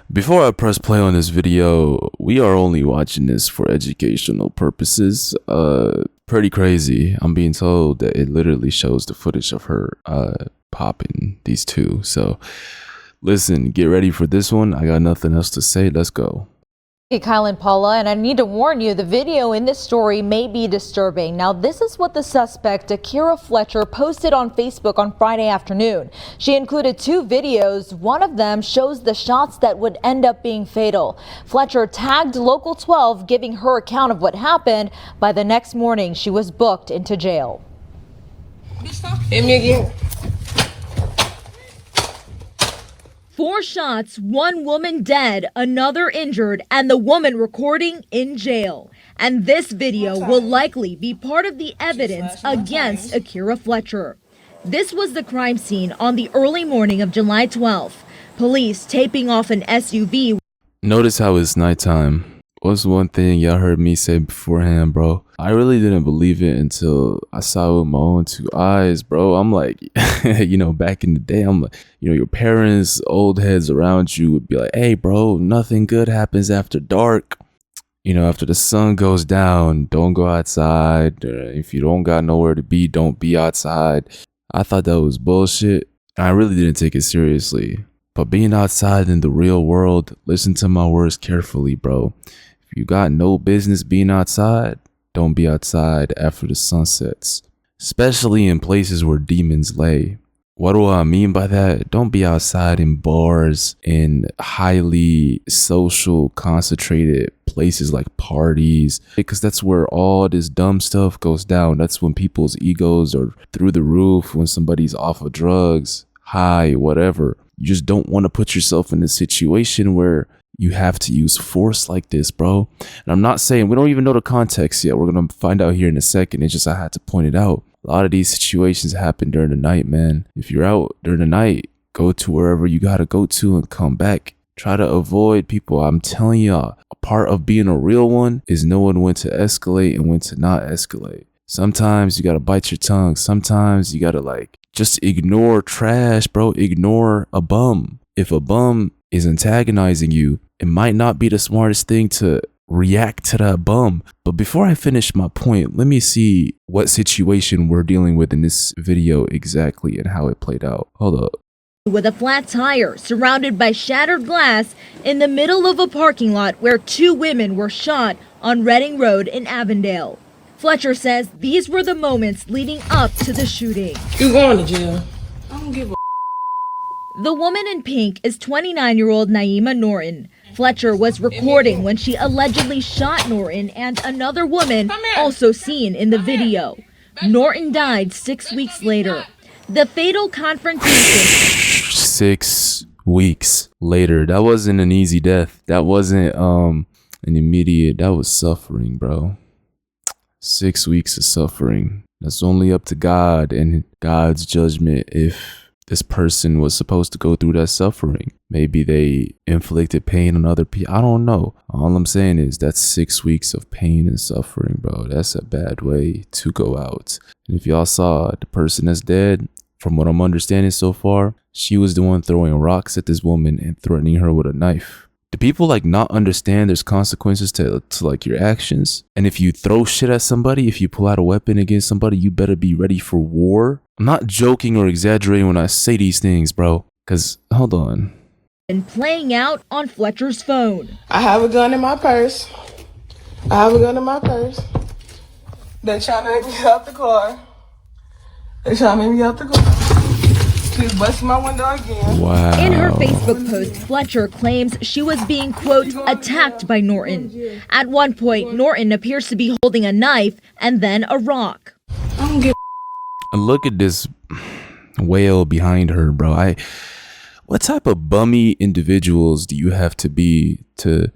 Before I press play on this video, we are only watching this for educational purposes. Pretty crazy. I'm being told that it literally shows the footage of her popping these two. So listen, get ready for this one. I got nothing else to say. Let's go. Hey, Kyle and Paula, and I need to warn you, the video in this story may be disturbing. Now, this is what the suspect, Akira Fletcher, posted on Facebook on Friday afternoon. She included two videos. One of them shows the shots that would end up being fatal. Fletcher tagged Local 12, giving her account of what happened. By the next morning, she was booked into jail. Hit me again. 4 shots, 1 woman dead, another injured, and the woman recording in jail. And this video will likely be part of the evidence against Akira Fletcher. This was the crime scene on the early morning of July 12th. Police taping off an SUV. Notice how it's nighttime. What's one thing y'all heard me say beforehand, bro? I really didn't believe it until I saw it with my own 2 eyes, bro. I'm like, back in the day, I'm like, your parents, old heads around you would be like, hey, bro, nothing good happens after dark. After the sun goes down, don't go outside. If you don't got nowhere to be, don't be outside. I thought that was bullshit. I really didn't take it seriously. But being outside in the real world, listen to my words carefully, bro. If you got no business being outside, don't be outside after the sun sets, especially in places where demons lay. What do I mean by that? Don't be outside in bars, in highly social concentrated places like parties, because that's where all this dumb stuff goes down. That's when people's egos are through the roof, when somebody's off of drugs, high, whatever. You just don't want to put yourself in a situation where you have to use force like this, bro. And I'm not saying, we don't even know the context yet. We're going to find out here in a second. It's just I had to point it out. A lot of these situations happen during the night, man. If you're out during the night, go to wherever you got to go to and come back. Try to avoid people. I'm telling y'all, a part of being a real one is knowing when to escalate and when to not escalate. Sometimes you got to bite your tongue. Sometimes you got to just ignore trash, bro. Ignore a bum. If a bum is antagonizing you, it might not be the smartest thing to react to that bum. But before I finish my point, let me see what situation we're dealing with in this video exactly and how it played out. Hold up. With a flat tire, surrounded by shattered glass, in the middle of a parking lot where 2 women were shot on Reading Road in Avondale. Fletcher says these were the moments leading up to the shooting. You going to jail? I don't give a. The woman in pink is 29-year-old Naima Norton. Fletcher was recording when she allegedly shot Norton and another woman also seen in the video. Norton died 6 weeks later. The fatal confrontation. 6 weeks later. That wasn't an easy death. That wasn't an immediate. That was suffering, bro. 6 weeks of suffering. That's only up to God and God's judgment if this person was supposed to go through that suffering. Maybe they inflicted pain on other people. I don't know. All I'm saying is that's 6 weeks of pain and suffering, bro. That's a bad way to go out. And if y'all saw the person that's dead, from what I'm understanding so far, she was the one throwing rocks at this woman and threatening her with a knife. Do people not understand there's consequences to your actions? And if you throw shit at somebody, if you pull out a weapon against somebody, you better be ready for war. I'm not joking or exaggerating when I say these things, bro. Cause hold on. And playing out on Fletcher's phone. I have a gun in my purse. They trying to make me out the car. She's busting my window again. Wow. In her Facebook post, Fletcher claims she was being, quote, attacked by Norton. At one point, Norton appears to be holding a knife and then a rock. I don't give And look at this whale behind her, bro. What type of bummy individuals do you have to be to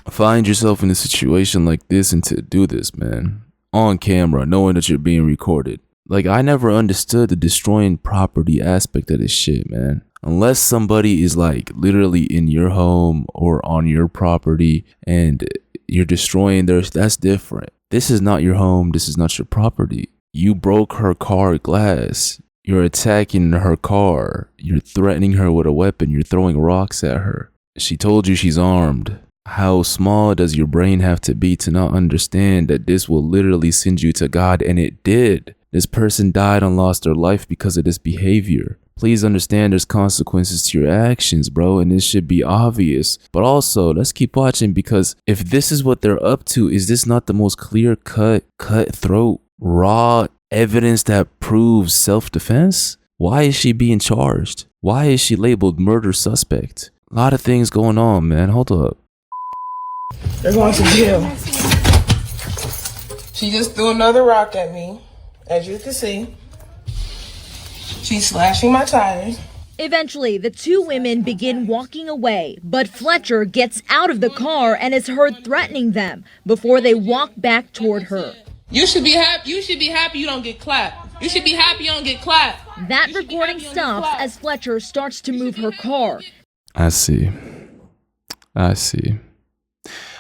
find yourself in a situation like this and to do this, man? On camera, knowing that you're being recorded. I never understood the destroying property aspect of this shit, man. Unless somebody is literally in your home or on your property and you're destroying theirs, that's different. This is not your home. This is not your property. You broke her car glass. You're attacking her car. You're threatening her with a weapon. You're throwing rocks at her. She told you she's armed. How small does your brain have to be to not understand that this will literally send you to God? And it did. This person died and lost their life because of this behavior. Please understand there's consequences to your actions, bro, and this should be obvious. But also, let's keep watching, because if this is what they're up to, is this not the most clear-cut, cutthroat, raw evidence that proves self-defense? Why is she being charged? Why is she labeled murder suspect? A lot of things going on, man. Hold up. They're going to jail. She just threw another rock at me, as you can see. She's slashing my tires. Eventually, the two women begin walking away, but Fletcher gets out of the car and is heard threatening them before they walk back toward her. You should be happy. You should be happy you don't get clapped. You should be happy you don't get clapped. That recording stops as Fletcher starts to move her car. I see.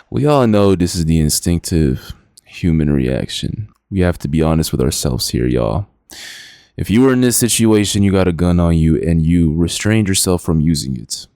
We all know this is the instinctive human reaction. We have to be honest with ourselves here, y'all. If you were in this situation, you got a gun on you and you restrained yourself from using it.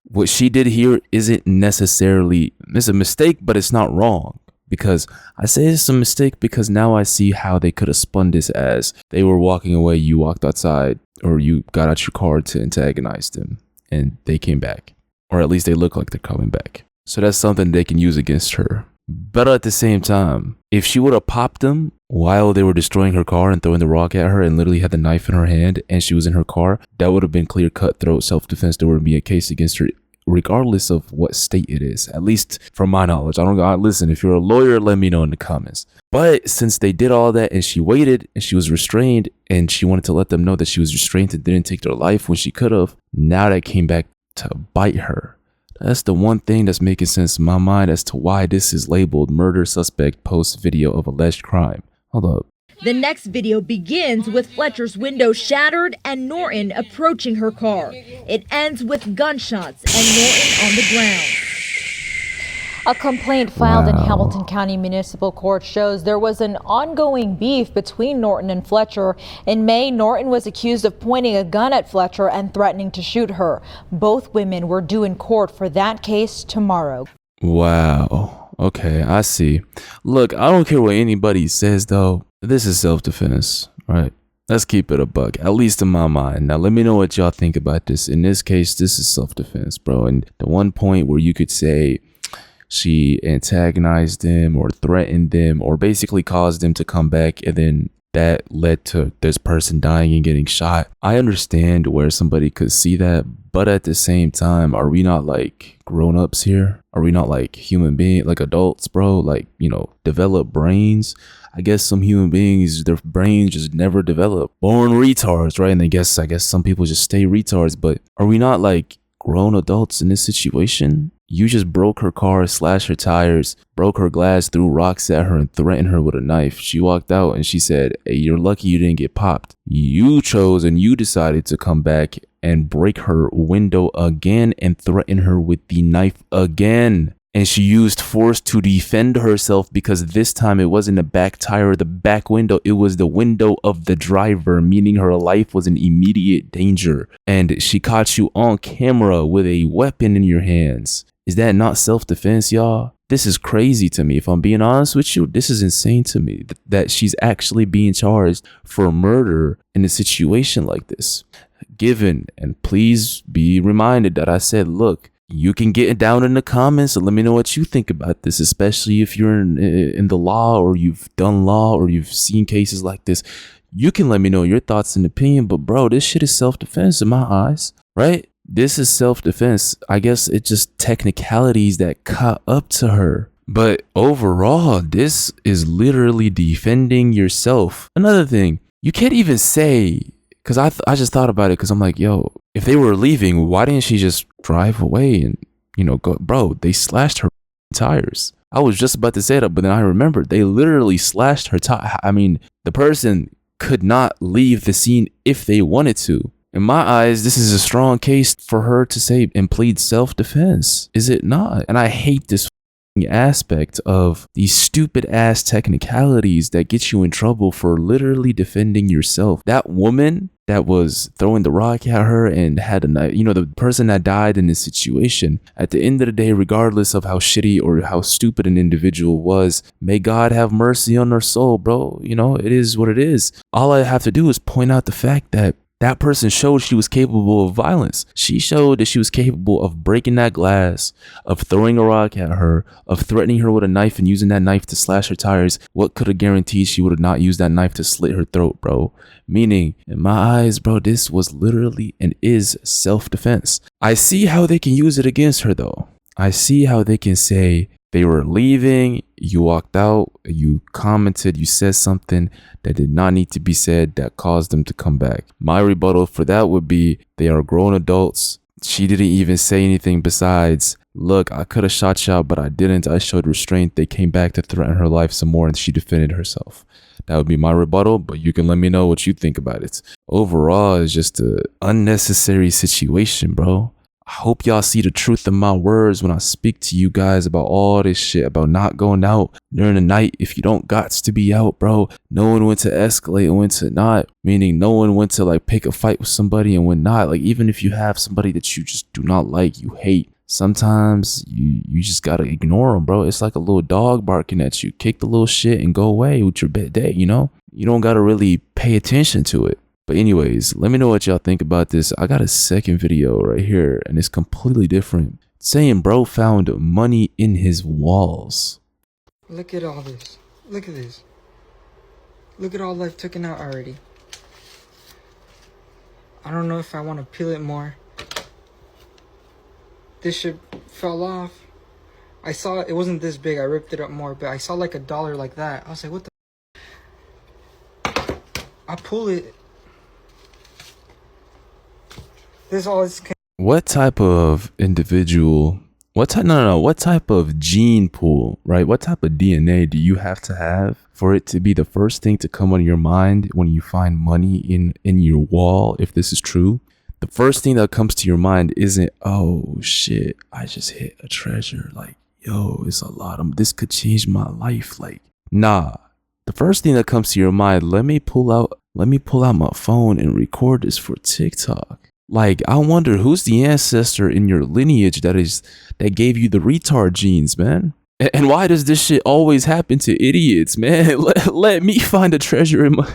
What she did here isn't necessarily, it's a mistake, but it's not wrong. Because I say it's a mistake because now I see how they could have spun this as they were walking away, you walked outside, or you got out your car to antagonize them, and they came back. Or at least they look like they're coming back. So that's something they can use against her. But at the same time, if she would have popped them while they were destroying her car and throwing the rock at her and literally had the knife in her hand and she was in her car, that would have been clear cutthroat self-defense. There would be a case against her regardless of what state it is, at least from my knowledge. Listen, if you're a lawyer, let me know in the comments. But since they did all that and she waited and she was restrained and she wanted to let them know that she was restrained and didn't take their life when she could have, now that came back to bite her. That's the one thing that's making sense in my mind as to why this is labeled murder suspect post video of alleged crime. Hold up. The next video begins with Fletcher's window shattered and Norton approaching her car. It ends with gunshots and Norton on the ground. A complaint filed in Hamilton County Municipal Court shows there was an ongoing beef between Norton and Fletcher. In May, Norton was accused of pointing a gun at Fletcher and threatening to shoot her. Both women were due in court for that case tomorrow. Wow. Okay, I see. Look, I don't care what anybody says, though. This is self-defense, right? Let's keep it a buck, at least in my mind. Now, let me know what y'all think about this. In this case, this is self-defense, bro. And the one point where you could say she antagonized them or threatened them or basically caused them to come back, and then that led to this person dying and getting shot. I understand where somebody could see that, but at the same time, are we not like grown-ups here? Are we not like human beings, like adults, bro? Like, you know, develop brains. I guess some human beings, their brains just never develop. Born retards, right? And I guess some people just stay retards, but are we not like grown adults in this situation? You just broke her car, slashed her tires, broke her glass, threw rocks at her, and threatened her with a knife. She walked out and she said, hey, you're lucky you didn't get popped. You chose and you decided to come back and break her window again and threaten her with the knife again. And she used force to defend herself because this time it wasn't the back tire or the back window. It was the window of the driver, meaning her life was in immediate danger. And she caught you on camera with a weapon in your hands. Is that not self-defense, y'all? This is crazy to me. If I'm being honest with you, this is insane to me that she's actually being charged for murder in a situation like this. Given, and please be reminded that I said, look, you can get it down in the comments and let me know what you think about this, especially if you're in the law or you've done law or you've seen cases like this. You can let me know your thoughts and opinion, but bro, this shit is self-defense in my eyes, right? This is self-defense. I guess it's just technicalities that caught up to her. But overall, this is literally defending yourself. Another thing, you can't even say, because I just thought about it because I'm like, yo, if they were leaving, why didn't she just drive away and, you know, go? Bro, they slashed her tires. I was just about to say that, but then I remembered they literally slashed her tire. I mean, the person could not leave the scene if they wanted to. In my eyes, this is a strong case for her to say and plead self-defense. Is it not? And I hate this aspect of these stupid ass technicalities that get you in trouble for literally defending yourself. That woman that was throwing the rock at her and had a knife, you know, the person that died in this situation, at the end of the day, regardless of how shitty or how stupid an individual was, may God have mercy on their soul, bro. You know, it is what it is. All I have to do is point out the fact that that person showed she was capable of violence. She showed that she was capable of breaking that glass, of throwing a rock at her, of threatening her with a knife and using that knife to slash her tires. What could have guaranteed she would have not used that knife to slit her throat, bro? Meaning, in my eyes, bro, this was literally and is self-defense. I see how they can use it against her, though. I see how they can say they were leaving, you walked out, you commented, you said something that did not need to be said that caused them to come back. My rebuttal for that would be they are grown adults. She didn't even say anything besides, look, I could have shot y'all, but I didn't. I showed restraint. They came back to threaten her life some more and she defended herself. That would be my rebuttal, but you can let me know what you think about it. Overall, it's just an unnecessary situation, bro. I hope y'all see the truth in my words when I speak to you guys about all this shit, about not going out during the night if you don't gots to be out, bro. Knowing when to escalate and when to not, meaning knowing when to like pick a fight with somebody and when not. Like even if you have somebody that you just do not like, you hate, sometimes you just gotta ignore them, bro. It's like a little dog barking at you. Kick the little shit and go away with your bad day, you know? You don't gotta really pay attention to it. But anyways, let me know what y'all think about this. I got a second video right here and it's completely different. It's saying bro found money in his walls. Look at all this. Look at this. Look at all I've taken out already. I don't know if I want to peel it more. This shit fell off. I saw it wasn't this big. I ripped it up more, but I saw like $1 like that. I was like, what the? I pull it. This all is. What type of individual? What type of gene pool, right? What type of DNA do you have to have for it to be the first thing to come on your mind when you find money in your wall? If this is true, the first thing that comes to your mind isn't, oh shit, I just hit a treasure. Like, yo, it's a lot of this could change my life. Like, nah. The first thing that comes to your mind, let me pull out my phone and record this for TikTok. Like, I wonder who's the ancestor in your lineage that gave you the retard genes, man. And why does this shit always happen to idiots, man? Let me find a treasure in my.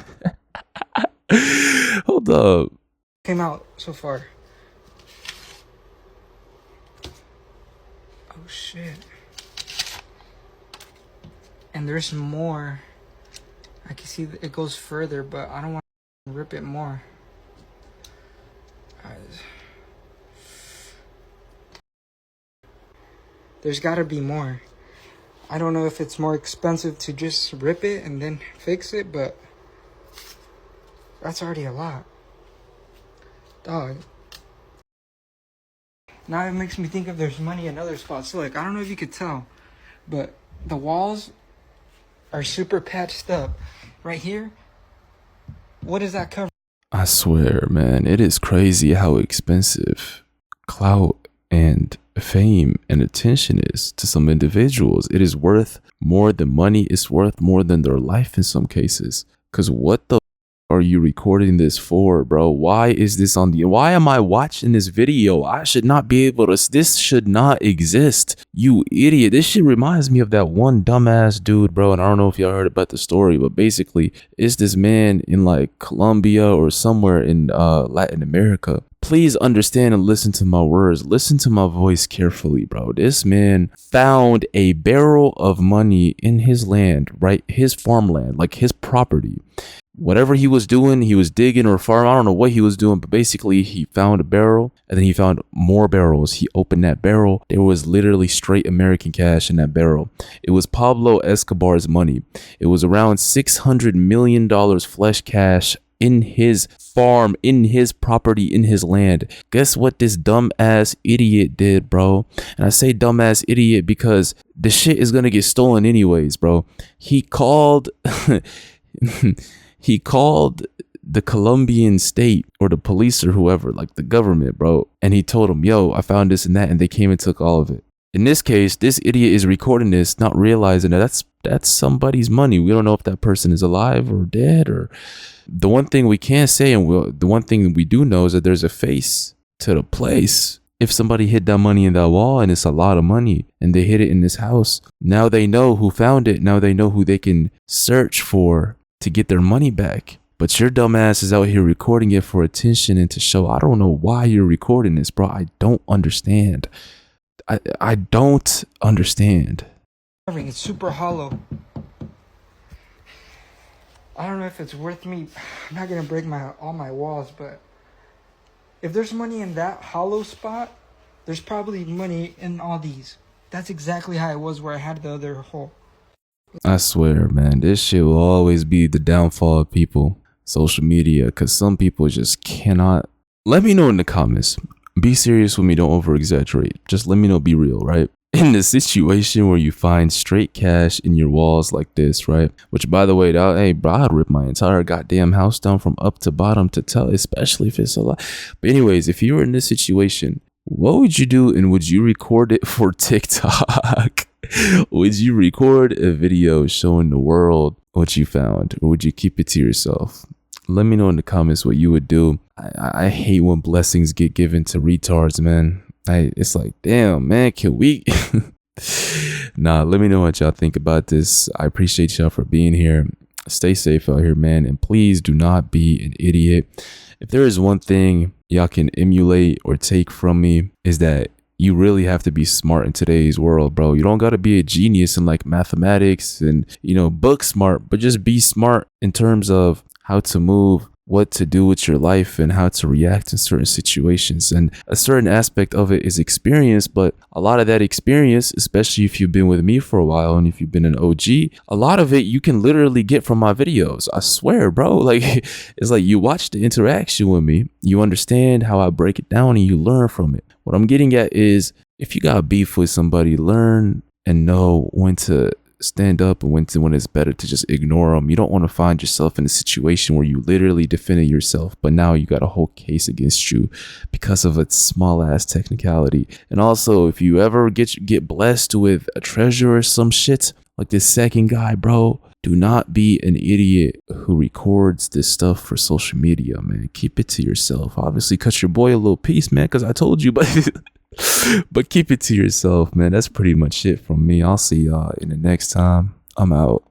Hold up. Came out so far. Oh shit. And there's more. I can see it goes further, but I don't want to rip it more. There's gotta be more. I don't know if it's more expensive to just rip it and then fix it, but that's already a lot. Dog. Now it makes me think if there's money in other spots. So like, I don't know if you could tell, but the walls are super patched up. Right here, what is that cover? I swear, man, it is crazy how expensive clout and fame and attention is to some individuals. It is worth more than money. It's worth more than their life in some cases. Because what the are you recording this for, bro? Why is this on why am I watching this video? I should not be able to, this should not exist. You idiot. This shit reminds me of that one dumbass dude, bro. And I don't know if y'all heard about the story, but basically it's this man in like Colombia or somewhere in Latin America. Please understand and listen to my words. Listen to my voice carefully, bro. This man found a barrel of money in his land, right? His farmland, like his property. Whatever he was doing, he was digging or farming. I don't know what he was doing, but basically he found a barrel and then he found more barrels. He opened that barrel. There was literally straight American cash in that barrel. It was Pablo Escobar's money. It was around $600 million flesh cash in his farm, in his property, in his land. Guess what this dumbass idiot did, bro? And I say dumbass idiot because the shit is gonna get stolen anyways, bro. He called he called the Colombian state or the police or whoever, like the government, bro. And he told them, yo, I found this and that. And they came and took all of it. In this case, this idiot is recording this, not realizing that that's somebody's money. We don't know if that person is alive or dead. Or the one thing we can't say, and the one thing we do know, is that there's a face to the place. If somebody hid that money in that wall, and it's a lot of money, and they hid it in this house, now they know who found it. Now they know who they can search for to get their money back. But your dumbass is out here recording it for attention and to show. I don't know why you're recording this, bro. I don't understand. I don't understand. It's super hollow. I don't know if it's worth me. I'm not gonna break all my walls, but if there's money in that hollow spot, there's probably money in all these. That's exactly how it was where I had the other hole. I swear, man, this shit will always be the downfall of people. Social media, because some people just cannot. Let me know in the comments. Be serious with me, don't over exaggerate. Just let me know, be real, right? In the situation where you find straight cash in your walls like this, right? Which, by the way, hey bro, I'd rip my entire goddamn house down from up to bottom to tell, especially if it's a lot. But anyways, if you were in this situation, what would you do? And would you record it for TikTok? Would you record a video showing the world what you found? Or would you keep it to yourself? Let me know in the comments what you would do. I hate when blessings get given to retards, man. It's like, damn, man, can we? Nah, let me know what y'all think about this. I appreciate y'all for being here. Stay safe out here, man. And please do not be an idiot. If there is one thing y'all can emulate or take from me, is that you really have to be smart in today's world, bro. You don't got to be a genius in like mathematics and, book smart, but just be smart in terms of how to move, what to do with your life, and how to react in certain situations. And a certain aspect of it is experience, but a lot of that experience, especially if you've been with me for a while and if you've been an OG, a lot of it you can literally get from my videos. I swear, bro. Like, it's like you watch the interaction with me, you understand how I break it down, and you learn from it. What I'm getting at is, if you got beef with somebody, learn and know when to stand up and when it's better to just ignore them. You don't want to find yourself in a situation where you literally defended yourself, but now you got a whole case against you because of a small ass technicality. And also, if you ever get blessed with a treasure or some shit like this second guy, bro, do not be an idiot who records this stuff for social media, man. Keep it to yourself. Obviously, cut your boy a little piece, man, because I told you, but keep it to yourself, man. That's pretty much it from me. I'll see y'all in the next time. I'm out.